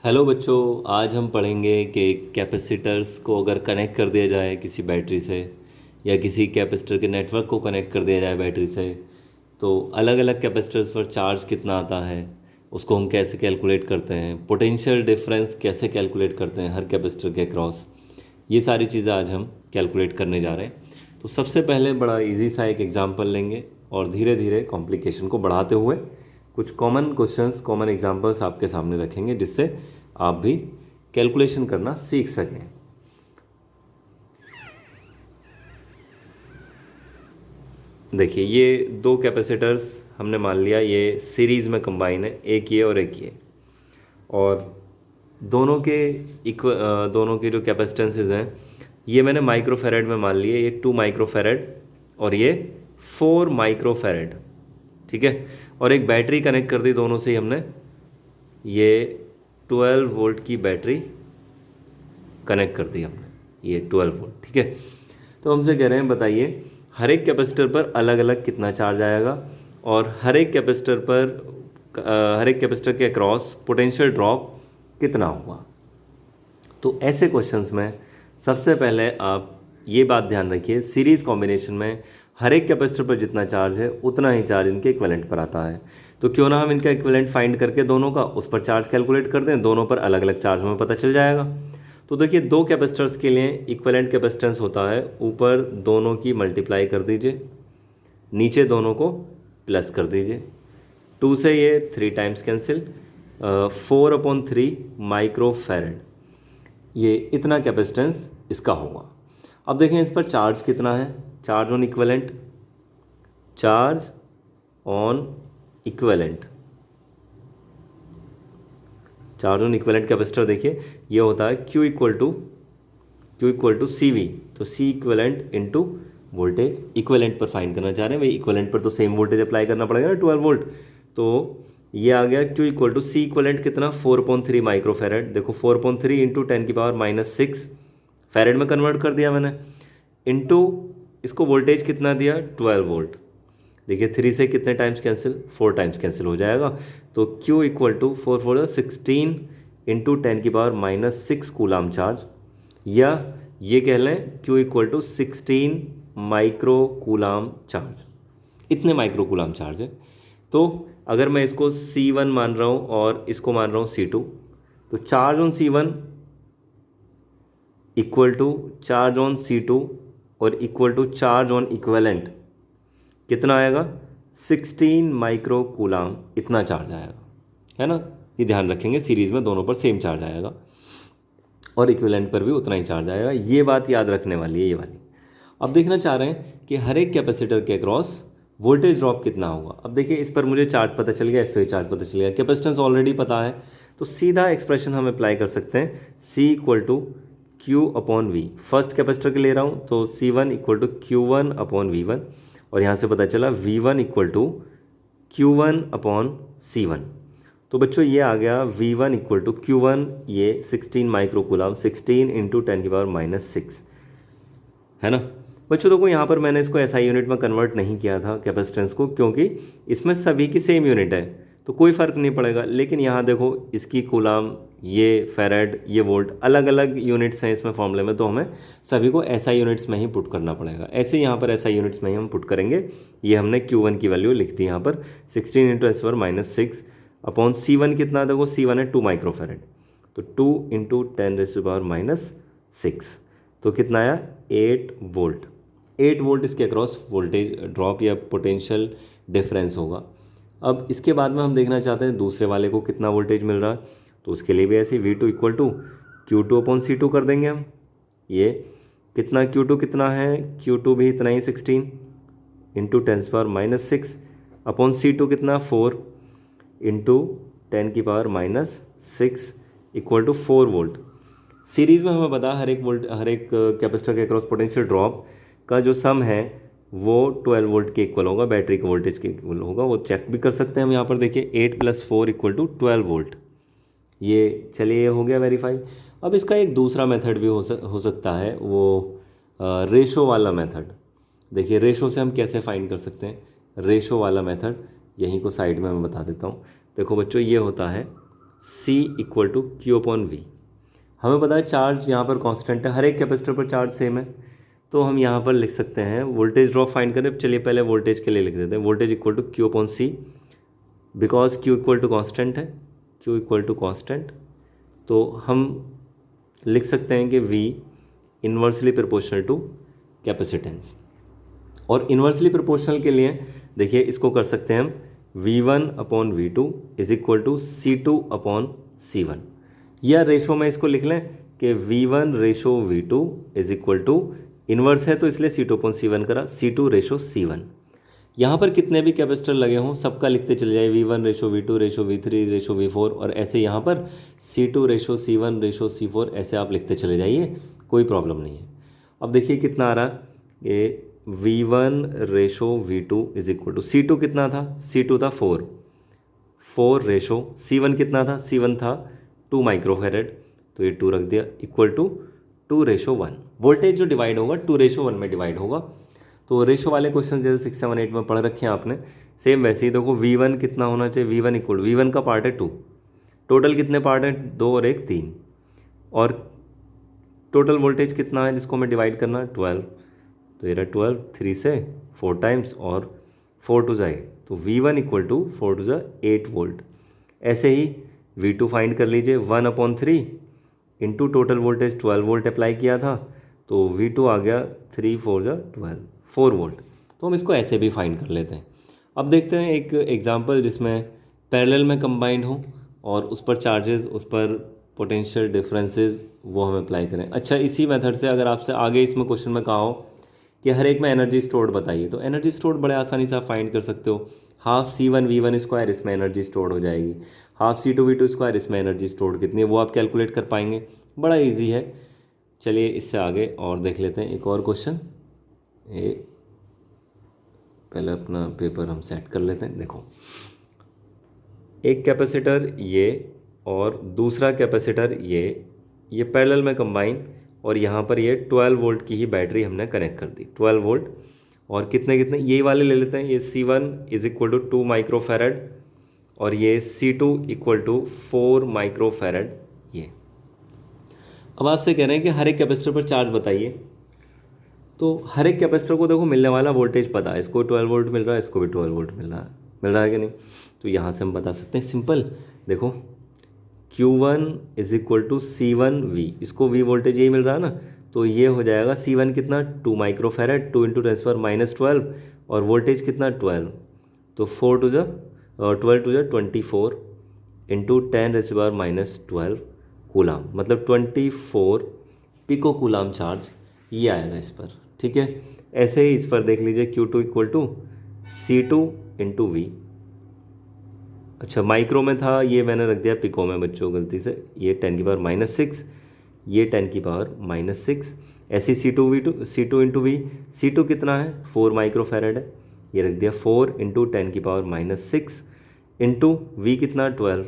Hello बच्चों, आज हम पढ़ेंगे कि कैपेसिटर्स को अगर कनेक्ट कर दिया जाए किसी बैटरी से या किसी कैपेसिटर के नेटवर्क को कनेक्ट कर दिया जाए बैटरी से, तो अलग अलग कैपेसिटर्स पर चार्ज कितना आता है, उसको हम कैसे कैलकुलेट करते हैं, पोटेंशियल डिफरेंस कैसे कैलकुलेट करते हैं हर कैपेसिटर के अक्रॉस। ये सारी चीज़ें आज हम कैलकुलेट करने जा रहे हैं। तो सबसे पहले बड़ा इजी सा एक एग्जांपल लेंगे और धीरे धीरे कॉम्प्लिकेशन को बढ़ाते हुए कुछ कॉमन क्वेश्चंस, कॉमन एग्जांपल्स आपके सामने रखेंगे, जिससे आप भी कैलकुलेशन करना सीख सकें। देखिए, ये दो कैपेसिटर्स हमने मान लिया ये सीरीज़ में कंबाइन है, एक ये और एक ये, और दोनों के जो कैपेसिटेंसेस हैं ये मैंने माइक्रोफेरेड में मान लिए। ये 2 माइक्रोफेरेड और ये 4 माइक्रोफेरेड, ठीक है। और एक बैटरी कनेक्ट कर दी दोनों से ही हमने, ये 12 वोल्ट की बैटरी कनेक्ट कर दी हमने, ये 12 वोल्ट, ठीक है। तो हमसे कह रहे हैं बताइए हर एक कैपेसिटर पर अलग अलग कितना चार्ज आएगा और हर एक कैपेसिटर के अक्रॉस पोटेंशियल ड्रॉप कितना होगा। तो ऐसे क्वेश्चंस में सबसे पहले आप ये बात ध्यान रखिए, सीरीज़ कॉम्बिनेशन में हर एक कैपेसिटर पर जितना चार्ज है उतना ही चार्ज इनके इक्विवेलेंट पर आता है। तो क्यों ना हम इनका इक्विवेलेंट फाइंड करके दोनों का उस पर चार्ज कैलकुलेट कर दें, दोनों पर अलग अलग चार्ज हमें पता चल जाएगा। तो देखिए, दो कैपेसिटर्स के लिए इक्विवेलेंट कैपेसिटेंस होता है, ऊपर दोनों की मल्टीप्लाई कर दीजिए, नीचे दोनों को प्लस कर दीजिए। 2 से ये 3 टाइम्स कैंसिल, 4/3 माइक्रोफैरड, ये इतना कैपेसिटेंस इसका होगा। अब देखें इस पर चार्ज कितना है, charge on equivalent, charge on equivalent, charge on equivalent capacitor देखिए ये होता है Q इक्वल टू CV। तो C equivalent into voltage, equivalent पर फाइंड करना चाह रहे हैं भाई, इक्विवेलेंट पर तो सेम वोल्टेज अप्लाई करना पड़ेगा ना, 12 वोल्ट। तो ये आ गया Q equal to C equivalent कितना, 4/3 माइक्रोफेरेड। देखो 4/3 इंटू 10⁻⁻6 फेरेड में कन्वर्ट कर दिया मैंने, इंटू इसको वोल्टेज कितना दिया, 12 वोल्ट। देखिए 3 से कितने टाइम्स कैंसिल, 4 टाइम्स कैंसिल हो जाएगा। तो Q equal to 4 4 16 into 10⁻⁻6 coulomb charge, या ये कह लें Q equal to 16 micro coulomb charge, इतने माइक्रो कूलाम चार्ज है। तो अगर मैं इसको C1 मान रहा हूँ और इसको मान रहा हूँ C2, तो charge on C1 equal to charge on C2 और equal to charge on equivalent कितना आएगा, 16 माइक्रो कूलाम, इतना चार्ज आएगा, है ना। ये ध्यान रखेंगे, सीरीज़ में दोनों पर सेम चार्ज आएगा और इक्विवेलेंट पर भी उतना ही चार्ज आएगा, ये बात याद रखने वाली है ये वाली। अब देखना चाह रहे हैं कि हर एक कैपेसिटर के अक्रॉस वोल्टेज ड्रॉप कितना होगा। अब देखिए इस पर मुझे चार्ज पता चल गया, इस पर चार्ज पता चल गया, कैपेसिटेंस ऑलरेडी पता है, तो सीधा एक्सप्रेशन हम अप्लाई कर सकते हैं, C equal to Q/V। First capacitor के ले रहा हूँ तो C1 इक्वल टू Q1/V1, और यहाँ से पता चला V1 इक्वल टू Q1/C1। तो बच्चों ये आ गया V1 इक्वल टू Q1, ये 16 माइक्रो कूलाम, 16 इंटू 10⁻⁻6, है ना। बच्चों देखो यहाँ पर मैंने इसको SI यूनिट में कन्वर्ट नहीं किया था कैपेसिटेंस को, क्योंकि इसमें सभी की सेम यूनिट है तो कोई फ़र्क नहीं पड़ेगा। लेकिन यहाँ देखो इसकी कूलाम, ये फेरेड, ये वोल्ट, अलग अलग यूनिट्स हैं इसमें फॉर्मूले में, तो हमें सभी को SI यूनिट्स में ही पुट करना पड़ेगा। ऐसे यहाँ पर SI यूनिट्स में ही हम पुट करेंगे। ये हमने Q1 की वैल्यू लिख दी यहाँ पर 16 इंटू 10⁻⁻6 अपॉन C1 कितना, देखो C1 है 2 माइक्रोफेरेड, तो 2 इंटू 10⁻⁻6, तो कितना आया, 8 वोल्ट। 8 वोल्ट इसके अक्रॉस वोल्टेज ड्रॉप या पोटेंशियल डिफरेंस होगा। अब इसके बाद में हम देखना चाहते हैं दूसरे वाले को कितना वोल्टेज मिल रहा है, तो उसके लिए भी ऐसे V2 इक्वल टू Q2/C2 कर देंगे हम। ये कितना Q2 कितना है, Q2 भी इतना ही 16 इंटू 10⁻⁻6 अपॉन C2 कितना 4 into 10⁻⁻6 equal to 4 volt. Series में हमें पता हर एक कैपेसिटर के अक्रॉस पोटेंशियल ड्रॉप का जो सम है वो 12 वोल्ट के इक्वल होगा, बैटरी के वोल्टेज के इक्वल होगा। वो चेक भी कर सकते हैं हम यहाँ पर, देखिए 8 + 4 इक्वल टू 12 वोल्ट। ये चलिए ये हो गया वेरीफाई। अब इसका एक दूसरा मेथड भी हो सकता है, वो रेशो वाला मेथड। देखिए रेशो से हम कैसे फाइंड कर सकते हैं, रेशो वाला मेथड यहीं को साइड में मैं बता देता हूँ। देखो बच्चों ये होता है C equal to Q upon V। हमें पता है चार्ज यहाँ पर कांस्टेंट है, हर एक कैपेसिटर पर चार्ज सेम है, तो हम यहाँ पर लिख सकते हैं वोल्टेज ड्रॉप फाइंड करें। चलिए पहले वोल्टेज के लिए लिख देते हैं, voltage equal to Q upon C, because Q equal to constant है, Q इक्वल टू कांस्टेंट, तो हम लिख सकते हैं कि V inversely proportional to capacitance. और इन्वर्सली प्रोपोर्शनल के लिए देखिए इसको कर सकते हैं हम V1 upon V2 is equal to C2 upon C1, या रेशो में इसको लिख लें कि V1 ratio V2 is equal to inverse है तो इसलिए C2 अपॉन C1 करा, C2 रेशो C1। यहाँ पर कितने भी कैपेसिटर लगे हों सबका लिखते चले जाए, V1 ratio V2 ratio V3 ratio V4, और ऐसे यहाँ पर C2 ratio C1 ratio C4 ऐसे आप लिखते चले जाइए, कोई प्रॉब्लम नहीं है। अब देखिए कितना आ रहा है, ये V1 ratio V2 is equal to C2 कितना था, C2 था 4 रेशो C1 कितना था, C1 था 2 माइक्रोफेरेड, तो ये 2 रख दिया इक्वल टू 2 रेशो 1। वोल्टेज जो डिवाइड होगा 2 रेशो 1 में डिवाइड होगा। तो रेशो वाले क्वेश्चन जैसे 6, 7, 8 में पढ़ रखे हैं आपने, सेम वैसे ही देखो V1 कितना होना चाहिए, V1 इक्वल V1 का पार्ट है 2, टोटल कितने पार्ट हैं 2 और 1 3, और टोटल वोल्टेज कितना है जिसको हमें डिवाइड करना है 12, तो ये रहा 12, 3 से 4 टाइम्स और 4 टू 8, तो V1 equal to 4 to 8 volt. ऐसे ही V2 फाइंड कर लीजिए, 1 upon 3 into total voltage 12 volt apply किया था, तो V2 आ गया 3 4 12 4 वोल्ट। तो हम इसको ऐसे भी फाइंड कर लेते हैं। अब देखते हैं एक एग्जांपल जिसमें पैरेलल में कंबाइंड हो और उस पर चार्जेस, उस पर पोटेंशियल डिफरेंसेस वो हम अप्लाई करें। अच्छा, इसी मेथड से अगर आपसे आगे इसमें क्वेश्चन में कहा हो कि हर एक में एनर्जी स्टोर्ड बताइए, तो एनर्जी स्टोर्ड बड़े आसानी से आप फाइंड कर सकते हो। हाफ C1 V1 स्क्वायर इसमें एनर्जी स्टोर्ड हो जाएगी, हाफ C2 V2 स्क्वायर इसमें एनर्जी स्टोर्ड कितनी है वो आप कैलकुलेट कर पाएंगे, बड़ा इजी है। चलिए इससे आगे और देख लेते हैं एक और क्वेश्चन। ये पहले अपना पेपर हम सेट कर लेते हैं। देखो एक कैपेसिटर ये और दूसरा कैपेसिटर ये पैरेलल में कंबाइन, और यहाँ पर ये 12 वोल्ट की ही बैटरी हमने कनेक्ट कर दी, 12 वोल्ट, और कितने कितने ये वाले ले लेते हैं, ये C1 is equal to 2 microfarad और ये C2 इक्वल टू 4 माइक्रोफेरेड। ये अब आपसे कह रहे हैं कि हर एक कैपेसिटर पर चार्ज बताइए, तो हर एक कैपेसिटर को देखो मिलने वाला वोल्टेज पता है, इसको 12 वोल्ट मिल रहा है, इसको भी 12 वोल्ट मिल रहा है कि नहीं, तो यहाँ से हम बता सकते हैं सिंपल। देखो Q1 is equal to C1V, इसको V वोल्टेज यही मिल रहा है ना, तो ये हो जाएगा C1 कितना 2 माइक्रोफेरेड, 2 इंटू 10⁻⁻12, और वोल्टेज कितना 12, तो 4 टू 12 टू 24 इंटू 10⁻⁻12 कूलाम, मतलब 24 पिको कूलाम चार्ज ये आएगा इस पर। ठीक है, ऐसे ही इस पर देख लीजिए Q2 equal to C2 into V। अच्छा, माइक्रो में था, ये मैंने रख दिया पिको में बच्चों गलती से, ये 10⁻⁻6, ये 10⁻⁻6, ऐसे C2 इंटू V, C2 कितना है 4 माइक्रोफेरेड है, ये रख दिया 4 इंटू 10⁻⁻6 इंटू V कितना 12,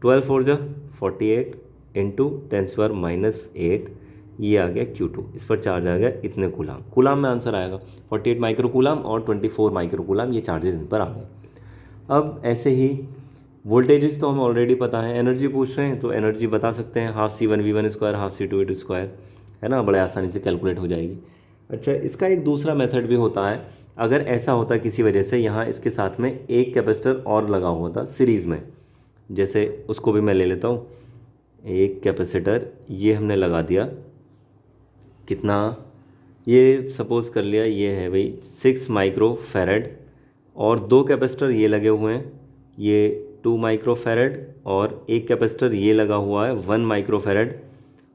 12 4 48 इंटू 10⁻⁸, ये आ गया Q2, इस पर चार्ज आ गया इतने कूलाम में आंसर आएगा 48 माइक्रो कूलाम और 24 माइक्रो कूलाम, ये चार्जेस इन पर आ गए। अब ऐसे ही वोल्टेजेस तो हमें ऑलरेडी पता है, एनर्जी पूछ रहे हैं तो एनर्जी बता सकते हैं, half C1 V1 square half C2 V2 square, है ना, बड़े आसानी से कैलकुलेट हो जाएगी। अच्छा, इसका एक दूसरा मेथड भी होता है, अगर ऐसा होता किसी वजह से यहाँ इसके साथ में एक कैपेसिटर और लगा हुआ था सीरीज़ में, जैसे उसको भी मैं ले लेता हूँ, एक कैपेसिटर ये हमने लगा दिया, कितना, ये सपोज़ कर लिया ये है भाई 6 माइक्रोफेरेड, और 2 कैपेसिटर ये लगे हुए हैं, ये 2 माइक्रोफेरेड, और एक कैपेसिटर ये लगा हुआ है 1 माइक्रोफेरेड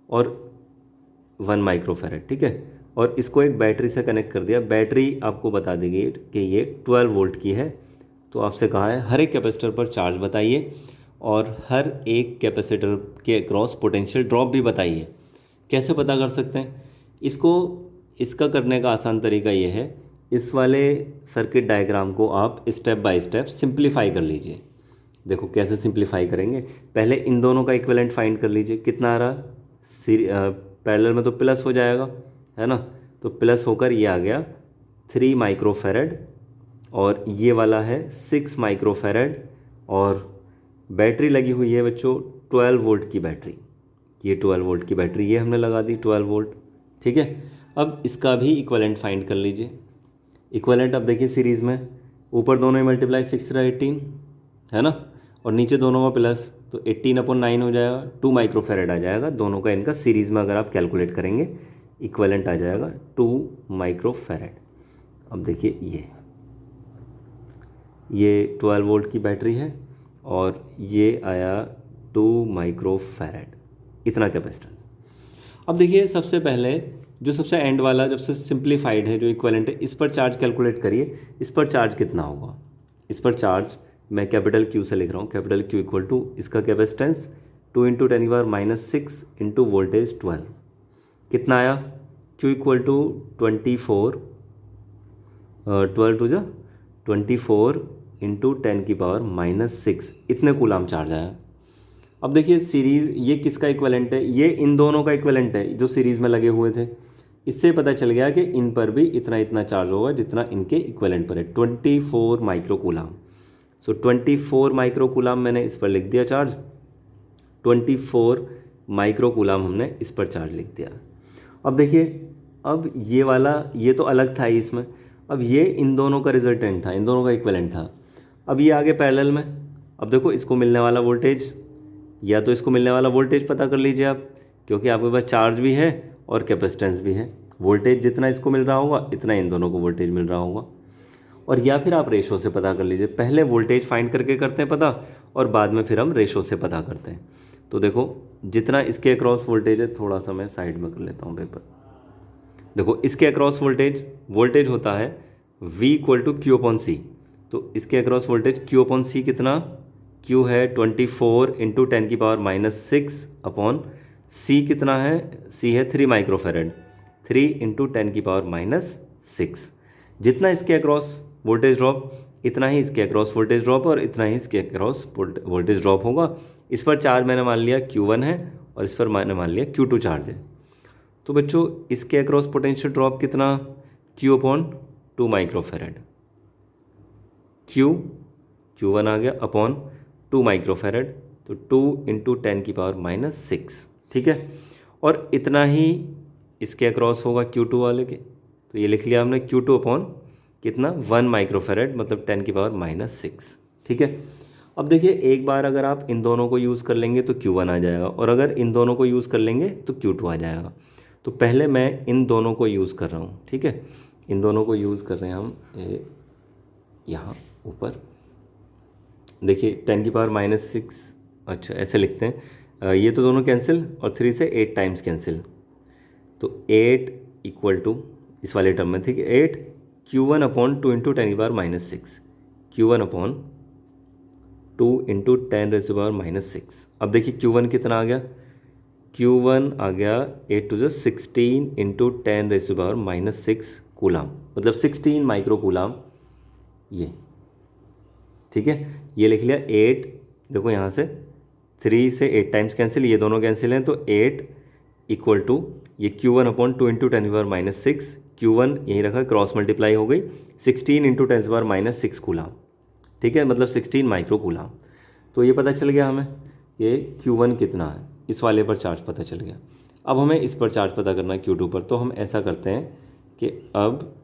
और 1 माइक्रोफेरेड। ठीक है, और इसको एक बैटरी से कनेक्ट कर दिया, बैटरी आपको बता देगी कि ये 12 वोल्ट की है। तो आपसे कहा है हर एक कैपेसिटर पर चार्ज बताइए और हर एक कैपेसिटर के अक्रॉस पोटेंशियल ड्रॉप भी बताइए। कैसे पता कर सकते हैं इसका करने का आसान तरीका ये है, इस वाले सर्किट डायग्राम को आप स्टेप बाय स्टेप सिंप्लीफाई कर लीजिए। देखो कैसे सिंप्लीफाई करेंगे, पहले इन दोनों का इक्विवेलेंट फाइंड कर लीजिए, कितना आ रहा, पैरेलल में तो प्लस हो जाएगा, है ना, तो प्लस होकर ये आ गया 3 माइक्रोफेरेड, और ये वाला है 6 माइक्रोफेरेड, और बैटरी लगी हुई है बच्चों 12 वोल्ट की बैटरी, ये 12 वोल्ट की बैटरी ये हमने लगा दी 12 वोल्ट, ठीक है। अब इसका भी इक्विवेलेंट फाइंड कर लीजिए। इक्विवेलेंट अब देखिए सीरीज़ में ऊपर दोनों ही मल्टीप्लाई 6 रहा 18 है ना, और नीचे दोनों का प्लस, तो 18/9 हो जाएगा, 2 माइक्रोफेरेड आ जाएगा दोनों का, इनका सीरीज़ में अगर आप कैलकुलेट करेंगे इक्विवेलेंट आ जाएगा 2 माइक्रोफेरेड। अब देखिए ये 12 वोल्ट की बैटरी है और ये आया 2 माइक्रोफेरेड, इतना कैपेसिटेंस। अब देखिए सबसे पहले जो सबसे एंड वाला जब से सिंप्लीफाइड है जो इक्विवेलेंट है, इस पर चार्ज कैलकुलेट करिए, इस पर चार्ज कितना होगा। इस पर चार्ज मैं कैपिटल Q से लिख रहा हूँ, कैपिटल Q इक्वल टू इसका कैपेसिटेंस 2 × 10⁻⁻6 इंटू वोल्टेज 12, कितना आया Q इक्वल टू 24, 12 × 24 इंटू 10⁻⁻6, इतने कूलाम चार्ज आया। अब देखिए सीरीज़ ये किसका इक्विवेलेंट है, ये इन दोनों का इक्विवेलेंट है जो सीरीज़ में लगे हुए थे। इससे पता चल गया कि इन पर भी इतना इतना चार्ज होगा जितना इनके इक्विवेलेंट पर है, 24 माइक्रो कूलाम। सो 24 माइक्रो कूलाम मैंने इस पर लिख दिया चार्ज, 24 माइक्रो कूलाम हमने इस पर चार्ज लिख दिया। अब देखिए अब ये वाला ये तो अलग था ही इसमें, अब ये इन दोनों का रिजल्टेंट था, इन दोनों का इक्विवेलेंट था। अब ये आगे पैरेलल में, अब देखो इसको मिलने वाला वोल्टेज या तो इसको मिलने वाला वोल्टेज पता कर लीजिए आप, क्योंकि आपके पास चार्ज भी है और कैपेसिटेंस भी है। वोल्टेज जितना इसको मिल रहा होगा इतना इन दोनों को वोल्टेज मिल रहा होगा, और या फिर आप रेशो से पता कर लीजिए। पहले वोल्टेज फाइंड करके करते हैं पता, और बाद में फिर हम रेशो से पता करते हैं। तो देखो जितना इसके अक्रॉस वोल्टेज है, थोड़ा सा मैं साइड में कर लेता हूँ पेपर। देखो इसके अक्रॉस वोल्टेज होता है V इक्वल टू Q/C, तो इसके अक्रॉस वोल्टेज Q/C कितना, Q है 24 इंटू 10⁻⁻6 अपॉन C कितना है, C है 3 माइक्रोफेरेड, 3 इंटू 10⁻⁻6। जितना इसके अक्रॉस वोल्टेज ड्रॉप इतना ही इसके अक्रॉस वोल्टेज ड्रॉप और इतना ही इसके अक्रॉस वोल्टेज ड्रॉप होगा। इस पर चार्ज मैंने मान लिया Q1 है और इस पर मैंने मान लिया Q2 चार्ज है। तो बच्चों इसके अक्रॉस पोटेंशियल ड्रॉप कितना, Q/2 माइक्रोफेरेड, Q1 आ गया अपॉन 2 माइक्रोफेरेड, तो 2 इंटू 10⁻⁻6, ठीक है। और इतना ही इसके अक्रॉस होगा Q2 वाले के, तो ये लिख लिया हमने Q2 अपॉन कितना 1 माइक्रोफेरेड मतलब 10⁻⁻6, ठीक है। अब देखिए एक बार अगर आप इन दोनों को यूज़ कर लेंगे तो Q1 आ जाएगा, और अगर इन दोनों को यूज़ कर लेंगे तो Q2 आ जाएगा। तो पहले मैं इन दोनों को यूज़ कर रहा हूँ, ठीक है। इन दोनों को यूज़ कर रहे हैं हम यहाँ ऊपर, देखिए 10⁻⁻6, अच्छा ऐसे लिखते हैं, ये तो दोनों कैंसिल और 3 से 8 टाइम्स कैंसिल, तो 8 इक्वल टू इस वाले टर्म में, ठीक है, 8 Q1 upon 2 into 10⁻⁻6, Q1 upon 2 into 10⁻⁻6। अब देखिए Q1 कितना आ गया, Q1 आ गया 8 × 16 इंटू 10⁻⁻6 कूलाम, मतलब 16 माइक्रो कूलाम ये, ठीक है। ये लिख लिया 8, देखो यहाँ से 3 से 8 टाइम्स कैंसिल, ये दोनों कैंसिल हैं, तो 8 इक्वल टू ये Q1 अपॉन 2 इंटू 10⁻⁻6, Q1 यही रखा क्रॉस मल्टीप्लाई हो गई 16 इंटू 10⁻⁻6 कूलाम, ठीक है, मतलब 16 माइक्रो कूलाम। तो ये पता चल गया हमें ये Q1 कितना है, इस वाले पर चार्ज पता चल गया। अब हमें इस पर चार्ज पता करना है Q2 पर, तो हम ऐसा करते हैं कि अब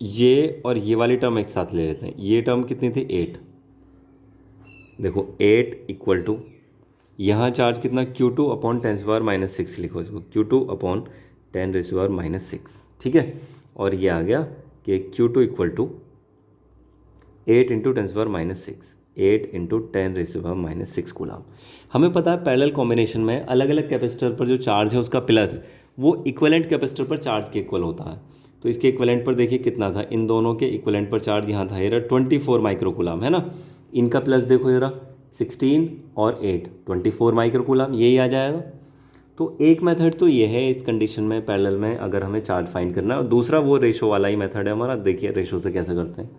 ये और ये वाली टर्म एक साथ ले लेते हैं। ये टर्म कितनी थी 8, देखो 8 इक्वल टू यहाँ चार्ज कितना Q2 अपॉन 10⁻⁻6 लिखो इसको, Q2 अपॉन 10⁻⁻6, ठीक है। और ये आ गया कि Q2 equal to 8 into 10⁻⁻6, 8 into 10⁻⁻6 coulomb. हमें पता है पैरेलल कॉम्बिनेशन में अलग अलग कैपेसिटर पर जो चार्ज है उसका प्लस वो इक्विवेलेंट कैपेसिटर पर चार्ज के इक्वल होता है। तो इसके इक्विवेलेंट पर देखिए कितना था, इन दोनों के इक्विवेलेंट पर चार्ज यहाँ था, ये रहा 24 माइक्रो कूलाम है ना। इनका प्लस देखो ये रहा 16 और 8 24 माइक्रो कूलाम, यही आ जाएगा। तो एक मेथड तो ये है इस कंडीशन में पैरेलल में अगर हमें चार्ज फाइंड करना है, और दूसरा वो रेशो वाला ही मेथड है हमारा। देखिए रेशो से कैसे करते हैं।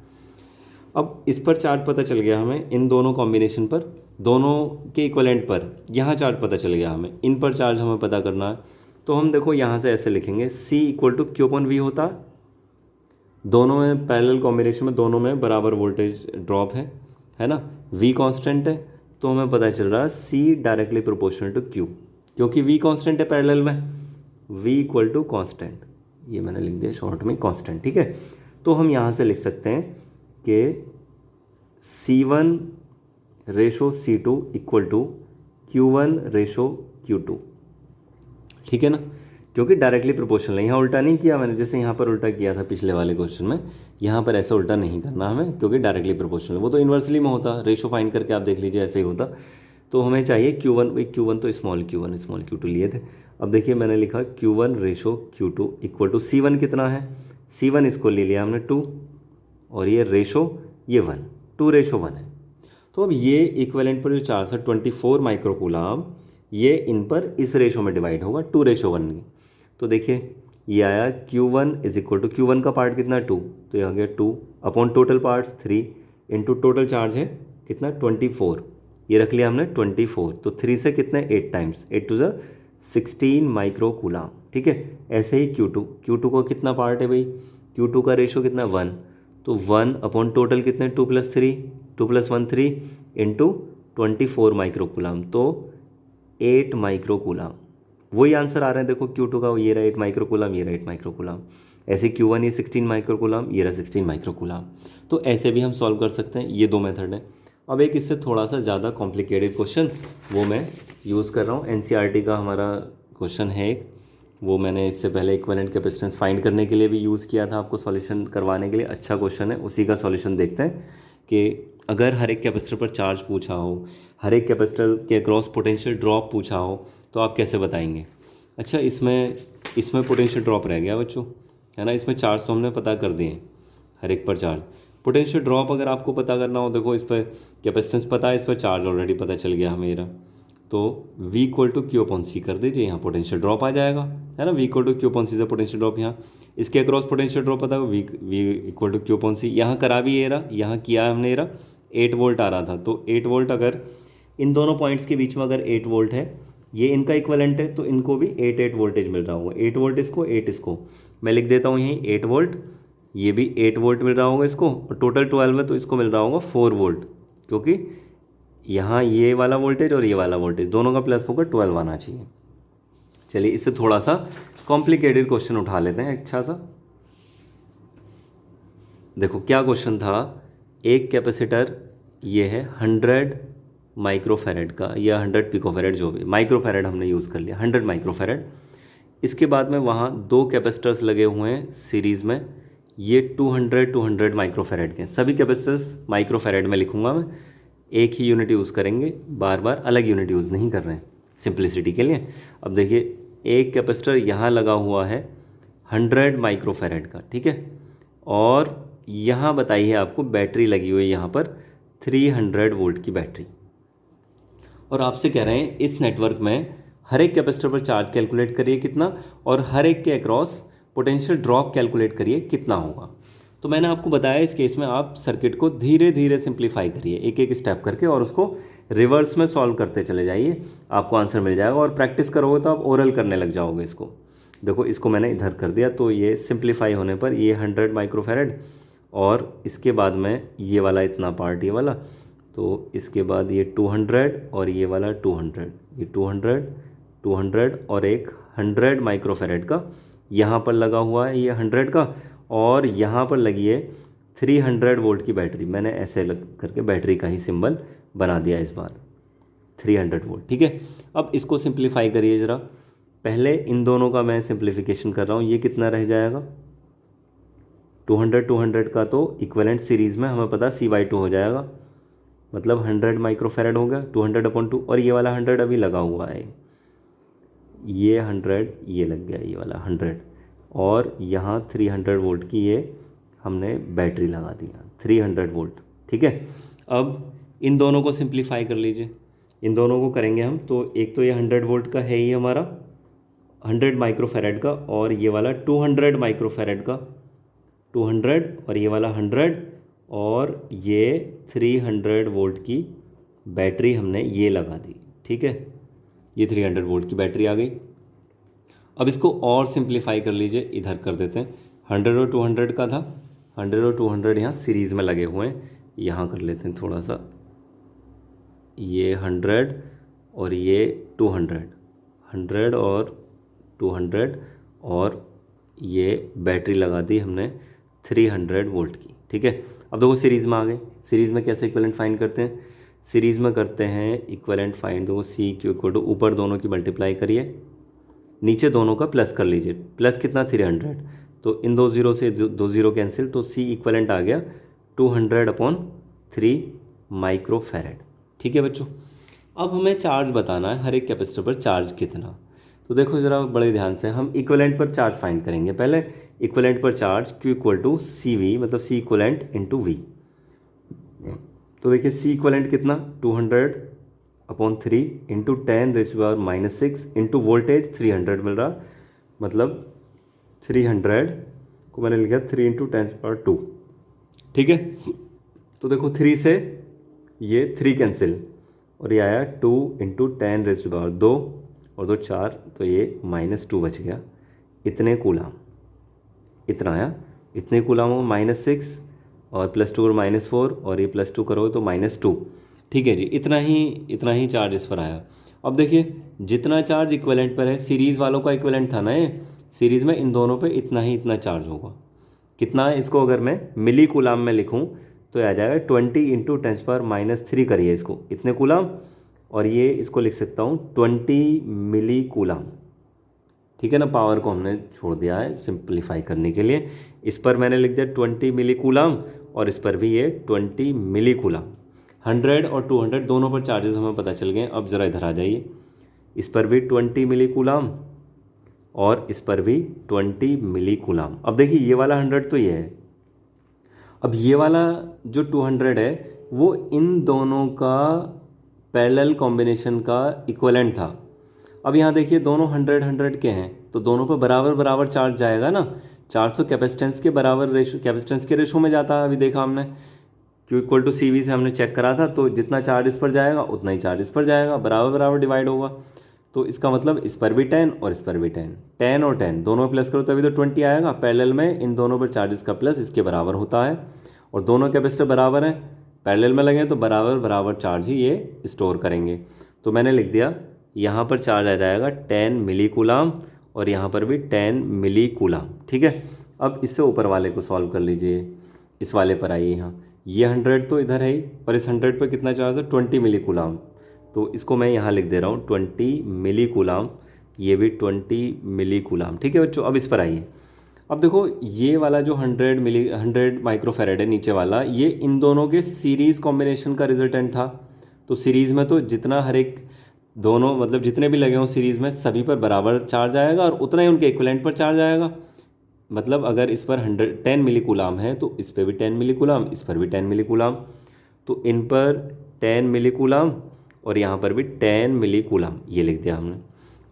अब इस पर चार्ज पता चल गया हमें, इन दोनों कॉम्बिनेशन पर दोनों के इक्विवेलेंट पर यहाँ चार्ज पता चल गया हमें, इन पर चार्ज हमें पता करना है। तो हम देखो यहाँ से ऐसे लिखेंगे C इक्वल टू Q/V होता है, दोनों में पैरेलल कॉम्बिनेशन में दोनों में बराबर वोल्टेज ड्रॉप है ना। V कांस्टेंट है, तो हमें पता चल रहा है C directly proportional to Q, क्योंकि V कांस्टेंट है पैरेलल में, V इक्वल टू कांस्टेंट, ये मैंने लिख दिया शॉर्ट में कांस्टेंट, ठीक है। तो हम यहाँ से लिख सकते हैं कि C1 ratio C2 equal to Q1 ratio Q2, ठीक है ना, क्योंकि डायरेक्टली प्रोपोर्शनल है। यहाँ उल्टा नहीं किया मैंने, जैसे यहाँ पर उल्टा किया था पिछले वाले क्वेश्चन में, यहाँ पर ऐसा उल्टा नहीं करना हमें, क्योंकि डायरेक्टली प्रोपोर्शनल, वो तो इन्वर्सली में होता, रेशो फाइंड करके आप देख लीजिए ऐसे ही होता। तो हमें चाहिए Q1, भाई Q1 तो स्मॉल Q2 लिए थे। अब देखिए मैंने लिखा Q1 ratio Q2 equal to C1 कितना है, C1 इसको ले लिया हमने 2, और ये रेशो ये 1, 2:1 है। तो अब ये इक्विवेलेंट पर जो चार्ज है 24 माइक्रोकूलम, ये इन पर इस रेशो में डिवाइड होगा 2:1 की। तो देखिए ये आया Q1 is equal to, Q1 का पार्ट कितना 2, तो ये आ गया 2 upon total parts 3 into total charge है कितना 24, ये रख लिया हमने 24, तो 3 से कितने 8 टाइम्स, 8 टू 16 माइक्रोकूलम, ठीक है। ऐसे ही Q2 का कितना पार्ट है भाई, Q2 का रेशो कितना 1, तो 1 अपॉन टोटल कितने 2 + 3, 2 + 1 3 इंटू 24 माइक्रोकूलम, तो 8 माइक्रोकूलम। वही आंसर आ रहे हैं देखो Q2 का, ये रहा 8 माइक्रोकूलम, ये रहा 8 माइक्रोकूलम। ऐसे Q1 ये 16 माइक्रोकूलम, ये रहा 16 माइक्रोकूलम। तो ऐसे भी हम सॉल्व कर सकते हैं, ये 2 मेथड हैं। अब एक इससे थोड़ा सा ज़्यादा कॉम्प्लिकेटेड क्वेश्चन वो मैं यूज़ कर रहा हूँ, NCERT का हमारा क्वेश्चन है एक, वो मैंने इससे पहले इक्विवेलेंट कैपेसिटेंस फाइंड करने के लिए भी यूज़ किया था, आपको सॉल्यूशन करवाने के लिए। अच्छा क्वेश्चन है, उसी का सॉल्यूशन देखते हैं कि अगर हर एक कैपेसिटर पर चार्ज पूछा हो, हर एक कैपेसिटर के अक्रॉस पोटेंशियल ड्रॉप पूछा हो, तो आप कैसे बताएंगे। अच्छा इसमें पोटेंशियल ड्रॉप रह गया बच्चों, है ना, इसमें चार्ज तो हमने पता कर दिए हर एक पर चार्ज, पोटेंशियल ड्रॉप अगर आपको पता करना हो, देखो इस पर कैपेसिटेंस पता है, इस पर चार्ज ऑलरेडी पता चल गया मेरा, तो V इक्वल टू Q/C कर दीजिए, यहाँ पोटेंशियल ड्रॉप आ जाएगा, है ना। V इक्वल टू Q/C से पोटेंशियल ड्रॉप, यहाँ इसके अक्रॉस पोटेंशियल ड्रॉप पता है, V इक्वल टू Q/C, यहाँ करा भी ये रहा, यहाँ किया हमने ये रहा, 8 वोल्ट आ रहा था, तो 8 वोल्ट अगर इन दोनों पॉइंट्स के बीच में अगर 8 वोल्ट है, ये इनका इक्वलेंट है, तो इनको भी 8 वोल्टेज मिल रहा होगा, 8 वोल्ट इसको, 8 इसको, मैं लिख देता हूँ यहीं 8 वोल्ट, ये भी 8 वोल्ट मिल रहा होगा इसको, और टोटल 12 में तो इसको मिल रहा होगा 4 वोल्ट, क्योंकि यहाँ ये वाला वोल्टेज और ये वाला वोल्टेज दोनों का प्लस होकर 12 आना चाहिए। चलिए इससे थोड़ा सा कॉम्प्लिकेटेड क्वेश्चन उठा लेते हैं अच्छा सा। देखो क्या क्वेश्चन था, एक कैपेसिटर ये है 100 माइक्रोफेरेड का या 100 पिकोफेरेड, जो भी माइक्रोफेरेड हमने यूज़ कर लिया, 100 माइक्रोफेरेड। इसके बाद में वहाँ 2 कैपेसिटर्स लगे हुए हैं सीरीज़ में, ये 200 माइक्रोफेरेड के, सभी कैपेसिटर्स माइक्रोफेरेड में लिखूंगा मैं, एक ही यूनिट यूज़ करेंगे, बार बार अलग यूनिट यूज़ नहीं कर रहे हैं सिंप्लिसिटी के लिए। अब देखिए एक कैपेसिटर यहाँ लगा हुआ है 100 माइक्रोफेरेड का, ठीक है, और यहाँ बताइए आपको बैटरी लगी हुई है यहाँ पर 300 वोल्ट की बैटरी, और आपसे कह रहे हैं इस नेटवर्क में हर एक कैपेसिटर पर चार्ज कैलकुलेट करिए कितना, और हर एक के अक्रॉस पोटेंशियल ड्रॉप कैलकुलेट करिए कितना होगा। तो मैंने आपको बताया इस केस में आप सर्किट को धीरे धीरे सिंप्लीफाई करिए, एक एक स्टेप करके, और उसको रिवर्स में सॉल्व करते चले जाइए, आपको आंसर मिल जाएगा। और प्रैक्टिस करोगे तो आप ओरल करने लग जाओगे इसको। देखो इसको मैंने इधर कर दिया, तो ये सिंप्लीफाई होने पर ये 100 माइक्रोफेरेड, और इसके बाद में ये वाला इतना पार्ट, ये वाला, तो इसके बाद ये 200 और ये वाला 200, ये 200 और एक 100 माइक्रोफेरेड का यहाँ पर लगा हुआ है, ये 100 का, और यहाँ पर लगी है 300 वोल्ट की बैटरी। मैंने ऐसे करके बैटरी का ही सिंबल बना दिया इस बार, 300 वोल्ट, ठीक है। अब इसको सिंप्लीफाई करिए ज़रा, पहले इन दोनों का मैं सिंप्लीफिकेशन कर रहा हूँ। ये कितना रह जाएगा, 200 का तो इक्विवेलेंट सीरीज़ में हमें पता C/2 हो जाएगा, मतलब 100 माइक्रोफेरेड हो गया, 200/2, और ये वाला 100 अभी लगा हुआ है, ये 100 ये लग गया, ये वाला 100, और यहाँ 300 वोल्ट की ये हमने बैटरी लगा दिया 300 वोल्ट, ठीक है। अब इन दोनों को सिंप्लीफाई कर लीजिए, इन दोनों को करेंगे हम, तो एक तो ये 100 वोल्ट का है ही हमारा, 100 माइक्रोफेरेड का, और ये वाला 200 माइक्रोफेरेड का, 200, और ये वाला 100, और ये 300 वोल्ट की बैटरी हमने ये लगा दी, ठीक है। ये 300 वोल्ट की बैटरी आ गई। अब इसको और सिंप्लीफाई कर लीजिए, इधर कर देते हैं, 100 और 200 का था, 100 और 200 यहाँ सीरीज़ में लगे हुए हैं, यहाँ कर लेते हैं थोड़ा सा, ये 100 और ये 200, 100 और 200, और ये बैटरी लगा दी हमने 300 वोल्ट की। ठीक है, अब देखो सीरीज़ में आ गए। सीरीज़ में कैसे इक्विवेलेंट फाइंड करते हैं? सीरीज़ में करते हैं इक्विवेलेंट फाइंड, देखो सी क्यू इक्वल टू ऊपर दोनों की मल्टीप्लाई करिए, नीचे दोनों का प्लस कर लीजिए। प्लस कितना 300, तो इन दो जीरो से दो जीरो कैंसिल, तो सी इक्विवेलेंट आ गया 200/3 माइक्रोफैरेड। ठीक है बच्चों, अब हमें चार्ज बताना है, हर एक कैपेसिटर पर चार्ज कितना। तो देखो ज़रा बड़े ध्यान से, हम इक्विवेलेंट पर चार्ज फाइंड करेंगे। पहले इक्विवेलेंट पर charge Q equal to C V, मतलब सी इक्विवेलेंट इंटू वी। तो देखिए सी इक्विवेलेंट कितना 200/3 इंटू 10⁻⁻6 इंटू वोल्टेज 300 मिल रहा, मतलब 300 को मैंने लिखा 3 इंटू 10⁻²। ठीक है, तो देखो 3 से ये 3 कैंसिल, और ये आया 2 इंटू 10⁻², और 2 4, तो ये -2 बच गया। इतने कूलाम, इतना आया, इतने कूलाम हो -6 और +2 और -4, और ये +2 करोगे तो -2। ठीक है जी, इतना ही चार्ज इस पर आया। अब देखिए जितना चार्ज इक्विवेलेंट पर है, सीरीज़ वालों का इक्विवेलेंट था ना ये, सीरीज़ में इन दोनों पे इतना चार्ज होगा। कितना है, इसको अगर मैं मिली कूलाम में लिखूं तो आ जाएगा 20 इंटू 10⁻³ करिए इसको, इतने कूलाम, और ये इसको लिख सकता हूँ 20 मिली कूलाम। ठीक है ना, पावर को हमने छोड़ दिया है सिंप्लीफाई करने के लिए। इस पर मैंने लिख दिया 20 मिली कूलाम, और इस पर भी ये 20 मिली कूलाम। 100 और 200 दोनों पर चार्जेस हमें पता चल गए। अब ज़रा इधर आ जाइए, इस पर भी 20 मिली कूलाम और इस पर भी 20 मिली कूलाम। अब देखिए ये वाला 100 तो ये है, अब ये वाला जो 200 है वो इन दोनों का पैरेलल कॉम्बिनेशन का इक्विवेलेंट था। अब यहाँ देखिए दोनों 100 के हैं, तो दोनों पर बराबर बराबर चार्ज जाएगा ना। चार्ज तो कैपेसिटेंस के बराबर रेशो, कैपेसिटेंस के रेशो में जाता है। अभी देखा हमने Q equal to C V से हमने चेक करा था, तो जितना चार्ज इस पर जाएगा उतना ही चार्ज इस पर जाएगा, बराबर बराबर डिवाइड होगा। तो इसका मतलब इस पर भी 10 और इस पर भी 10, 10 और 10 दोनों प्लस करो तभी तो 20 आएगा। पैरेलल में इन दोनों पर चार्जेस का प्लस इसके बराबर होता है, और दोनों कैपेसिटर बराबर हैं, पैरेलल में लगे तो बराबर बराबर चार्ज ही ये स्टोर करेंगे। तो मैंने लिख दिया यहाँ पर चार्ज आ जाएगा 10 मिली कूलाम, और यहाँ पर भी 10 मिली कूलाम। ठीक है, अब इससे ऊपर वाले को सॉल्व कर लीजिए। इस वाले पर आइए, यहाँ ये 100 तो इधर है ही, और इस 100 पर कितना चार्ज है 20 मिली कूलाम, तो इसको मैं यहाँ लिख दे रहा हूँ 20 मिली कूलाम, ये भी 20 मिली कूलाम। ठीक है बच्चों, अब इस पर आइए। अब देखो ये वाला जो 100 माइक्रोफैरेड है नीचे वाला, ये इन दोनों के सीरीज़ कॉम्बिनेशन का रिजल्टेंट था। तो सीरीज़ में तो जितना हर एक दोनों मतलब जितने भी लगे हों सीरीज़ में, सभी पर बराबर चार्ज आएगा और उतना ही उनके इक्विवेलेंट पर चार्ज आएगा। मतलब अगर इस पर 10 मिली कूलाम है तो इस पर भी 10 मिली कूलाम, इस पर भी 10 मिली कूलाम, तो इन पर 10 मिली कूलाम और यहाँ पर भी 10 मिली कूलाम, ये लिख दिया हमने।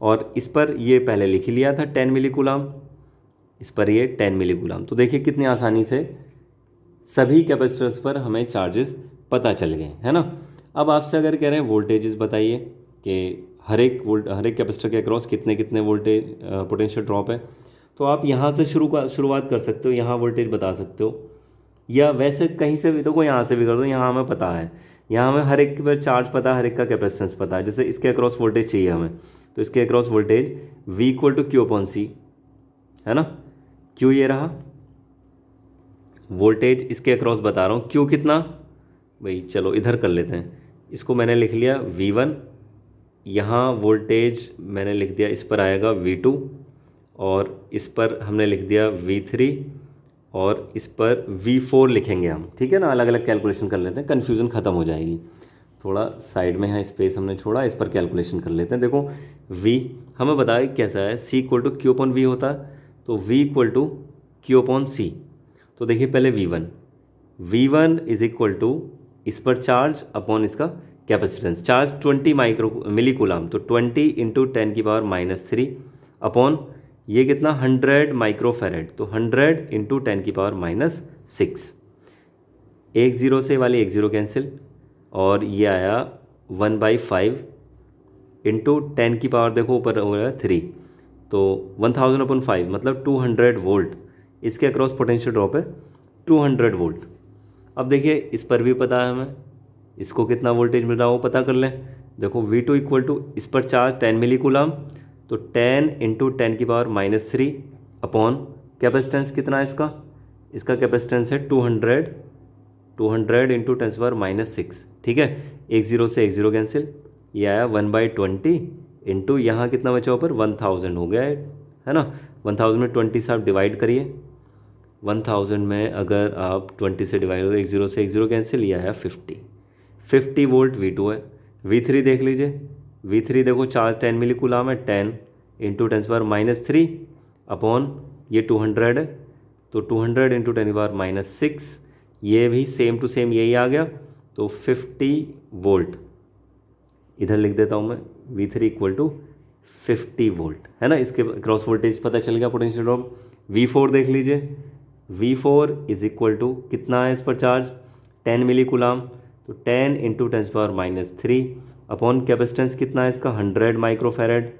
और इस पर ये पहले लिख ही लिया था 10 मिली कूलाम, इस पर ये 10 मिली कूलाम। तो देखिए कितनी आसानी से सभी कैपेसिटर्स पर हमें चार्जेस पता चल गए, है ना। अब आपसे अगर कह रहे हैं वोल्टेजेस बताइए कि हर एक कैपेसिटर के अक्रॉस कितने कितने वोल्टेज पोटेंशियल ड्रॉप है, तो आप यहाँ से शुरुआत कर सकते हो, यहाँ वोल्टेज बता सकते हो, या वैसे कहीं से भी देखो, यहाँ से भी कर दो। यहाँ हमें पता है, यहाँ हमें हर एक पर चार्ज पता है, हर एक का कैपेसिटेंस पता है। जैसे इसके अक्रॉस वोल्टेज चाहिए हमें, तो इसके across voltage V equal to Q/C है ना। Q ये रहा वोल्टेज, इसके अक्रॉस बता रहा हूँ Q कितना भाई, चलो इधर कर लेते हैं। इसको मैंने लिख लिया V1, यहाँ वोल्टेज मैंने लिख दिया, इस पर आएगा V2, और इस पर हमने लिख दिया V3, और इस पर V4 लिखेंगे हम। ठीक है ना, अलग अलग कैलकुलेशन कर लेते हैं, कन्फ्यूज़न ख़त्म हो जाएगी। थोड़ा साइड में है स्पेस हमने छोड़ा, इस पर कैलकुलेशन कर लेते हैं। देखो V हमें बताया कैसा है, C इक्वल टू Q/V होता है, तो V इक्वल टू Q/C। तो देखिए पहले V1 इज इक्वल टू इस पर चार्ज अपॉन इसका कैपेसिटेंस। चार्ज 20 मिली कूलाम, तो 20 इंटू 10⁻³ अपॉन ये कितना 100 माइक्रोफैरेड, तो 100 इंटू 10⁻⁻6। एक जीरो से वाली एक जीरो कैंसिल, और ये आया 1/5 इंटू 10 की पावर, देखो ऊपर हो गया 3, तो 1000/5 मतलब 200 वोल्ट। इसके अक्रॉस पोटेंशियल ड्रॉप है 200 वोल्ट। अब देखिए इस पर भी पता है हमें इसको कितना वोल्टेज मिल रहा है वो पता कर लें। देखो V2 इक्वल टू इस पर चार्ज 10 मिली कूलम, तो 10 इंटू 10⁻³ अपॉन कैपेसिटेंस कितना है इसका, इसका कैपेसिटेंस है 200 इंटू 10⁻⁶। ठीक है, एक जीरो से एक जीरो कैंसिल, ये आया 1/20 इंटू यहाँ कितना बचा ऊपर 1000 हो गया है ना। 1000 में 20 से आप डिवाइड करिए, 1000 में अगर आप 20 से डिवाइड हो, एक जीरो से एक जीरो कैंसिल, ये आया 50 वोल्ट V2 है। V3 देख लीजिए, V3 देखो चार्ज 10 मिली कूलम है, 10 इंटू 10⁻³ अपॉन ये 200 है, तो 200 इंटू 10⁻⁶, ये भी सेम टू सेम यही आ गया, तो 50 वोल्ट। इधर लिख देता हूँ मैं V3 इक्वल टू 50 वोल्ट, है ना। इसके क्रॉस वोल्टेज पता चल गया, पोटेंशियल ड्रॉप। V4 देख लीजिए, V4 इज इक्वल टू कितना है इस पर चार्ज 10 मिली कूलम, तो 10 इंटू 10⁻³ अपॉन कैपेसिटेंस कितना है इसका 100 माइक्रोफेरेड,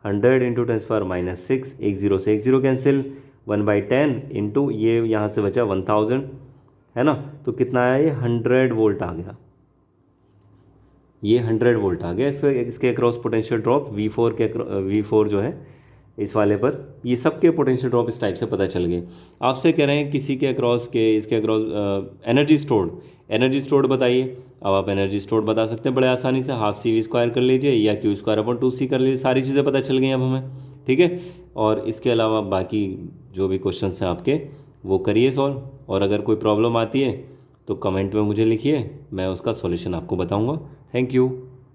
100 इंटू 10⁻⁶, एक जीरो से एक जीरो कैंसिल, 1/10 इंटू ये यहाँ से बचा 1000, है ना। तो कितना आया ये 100 वोल्ट आ गया, ये 100 वोल्ट आ गया। इसके अक्रॉस पोटेंशियल ड्रॉप V4 जो है इस वाले पर, ये सबके पोटेंशियल ड्रॉप इस टाइप से पता चल गए। आपसे कह रहे हैं किसी के अक्रॉस के, इसके अक्रॉस एनर्जी स्टोर्ड बताइए। अब आप एनर्जी स्टोर्ड बता सकते हैं बड़े आसानी से, ½ CV² कर लीजिए या Q²/2C कर लीजिए, सारी चीज़ें पता चल गई अब हमें। ठीक है, और इसके अलावा बाकी जो भी क्वेश्चन हैं आपके वो करिए सॉल्व, और अगर कोई प्रॉब्लम आती है तो कमेंट में मुझे लिखिए, मैं उसका सॉल्यूशन आपको बताऊंगा। Thank you.